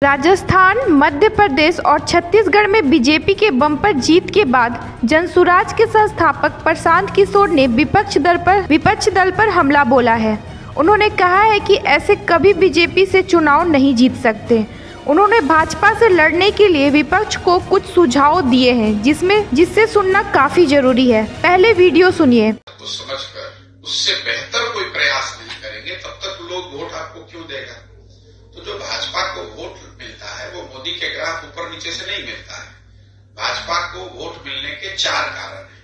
राजस्थान, मध्य प्रदेश और छत्तीसगढ़ में बीजेपी के बम्पर जीत के बाद जनसुराज के संस्थापक प्रशांत किशोर ने विपक्ष दल पर हमला बोला है। उन्होंने कहा है कि ऐसे कभी बीजेपी से चुनाव नहीं जीत सकते। उन्होंने भाजपा से लड़ने के लिए विपक्ष को कुछ सुझाव दिए हैं जिससे सुनना काफी जरूरी है। पहले वीडियो सुनिए। समझकर उससे बेहतर कोई प्रयास नहीं करेंगे तब तक लोग वोट आपको क्यों देगा। तो जो भाजपा को वोट मिलता है वो मोदी के ग्राफ ऊपर नीचे से नहीं मिलता है। भाजपा को वोट मिलने के 4 कारण हैं।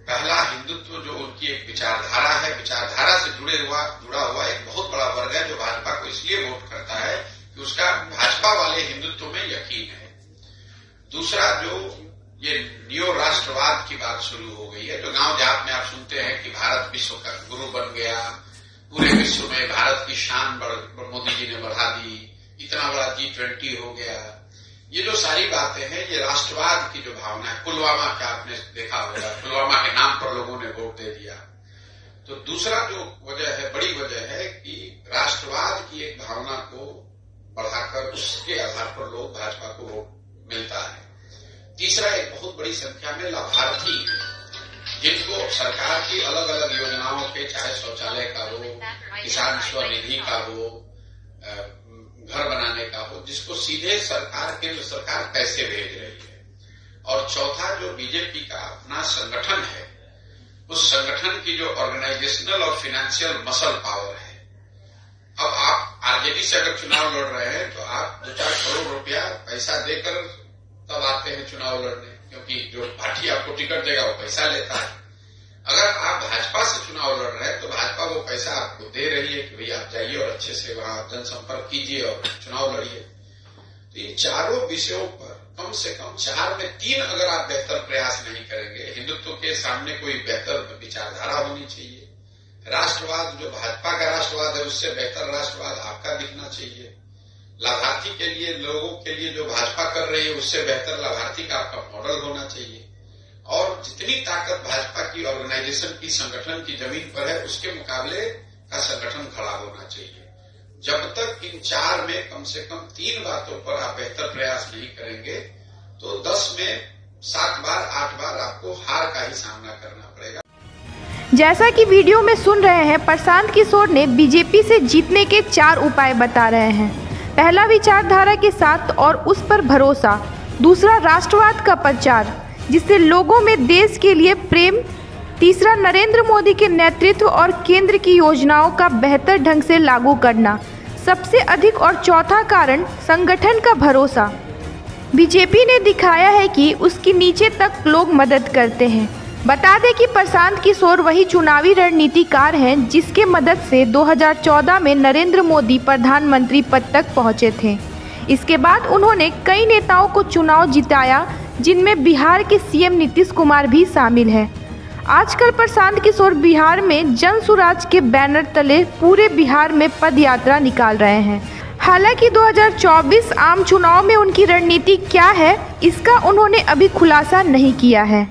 पहला, हिंदुत्व जो उनकी एक विचारधारा है, विचारधारा से जुड़ा हुआ एक बहुत बड़ा वर्ग है जो भाजपा को इसलिए वोट करता है कि उसका भाजपा वाले हिंदुत्व में यकीन है। दूसरा, जो ये नियो राष्ट्रवाद की बात शुरू हो गई है, जो गांव देहात में आप सुनते हैं कि भारत विश्व का गुरु बन गया, पूरे विश्व में भारत की शान मोदी जी ने बढ़ा दी, इतना बड़ा G20 हो गया। ये जो सारी बातें हैं ये राष्ट्रवाद की जो भावना है। पुलवामा का आपने देखा होगा, पुलवामा के नाम पर लोगों ने वोट दे दिया। तो दूसरा जो वजह है, बड़ी वजह है कि राष्ट्रवाद की एक भावना को बढ़ाकर उसके आधार पर लोग भाजपा को वोट मिलता है। तीसरा, एक बहुत बड़ी संख्या में लाभार्थी है जिनको सरकार की अलग अलग योजनाओं के, चाहे शौचालय का हो, किसान स्वनिधि का हो, घर बनाने का हो, जिसको सीधे केंद्र सरकार पैसे भेज रही है। और चौथा, जो बीजेपी का अपना संगठन है, उस संगठन की जो ऑर्गेनाइजेशनल और फाइनेंशियल मसल पावर है। अब आप आरजेडी से अगर चुनाव लड़ रहे हैं तो आप 2-4 करोड़ रुपया पैसा देकर तब आते हैं चुनाव लड़ने, क्योंकि जो पार्टी आपको टिकट देगा वो पैसा लेता है। अगर आप भाजपा से चुनाव लड़ रहे हैं तो भाजपा वो पैसा आपको दे रही है कि भाई आप जाइए और अच्छे से वहां जनसंपर्क कीजिए और चुनाव लड़िए। तो इन चारों विषयों पर कम से कम 4 में 3 अगर आप बेहतर प्रयास नहीं करेंगे, हिंदुत्व के सामने कोई बेहतर विचारधारा होनी चाहिए, राष्ट्रवाद जो भाजपा का राष्ट्रवाद है उससे बेहतर राष्ट्रवाद आपका दिखना चाहिए, लाभार्थी के लिए, लोगों के लिए जो भाजपा कर रही है उससे बेहतर लाभार्थी का आपका मॉडल होना चाहिए। और जितनी ताकत भाजपा की ऑर्गेनाइजेशन की, संगठन की जमीन पर है, उसके मुकाबले का संगठन खड़ा होना चाहिए। जब तक इन 4 में कम से कम 3 बातों पर आप बेहतर प्रयास नहीं करेंगे तो 10 में 7 बार 8 बार आपको हार का ही सामना करना पड़ेगा। जैसा कि वीडियो में सुन रहे हैं, प्रशांत किशोर ने बीजेपी से जीतने के 4 उपाय बता रहे हैं। पहला, विचारधारा के साथ और उस पर भरोसा। दूसरा, राष्ट्रवाद का प्रचार जिससे लोगों में देश के लिए प्रेम। तीसरा, नरेंद्र मोदी के नेतृत्व और केंद्र की योजनाओं का बेहतर ढंग से लागू करना सबसे अधिक। और चौथा कारण, संगठन का भरोसा। बीजेपी ने दिखाया है कि उसकी नीचे तक लोग मदद करते हैं। बता दें कि प्रशांत किशोर वही चुनावी रणनीतिकार हैं जिसके मदद से 2014 में नरेंद्र मोदी प्रधानमंत्री पद तक पहुंचे थे। इसके बाद उन्होंने कई नेताओं को चुनाव जिताया, जिनमें बिहार के सीएम नीतीश कुमार भी शामिल हैं। आजकल प्रशांत किशोर बिहार में जनसुराज के बैनर तले पूरे बिहार में पद यात्रा निकाल रहे हैं। हालांकि 2024 आम चुनाव में उनकी रणनीति क्या है, इसका उन्होंने अभी खुलासा नहीं किया है।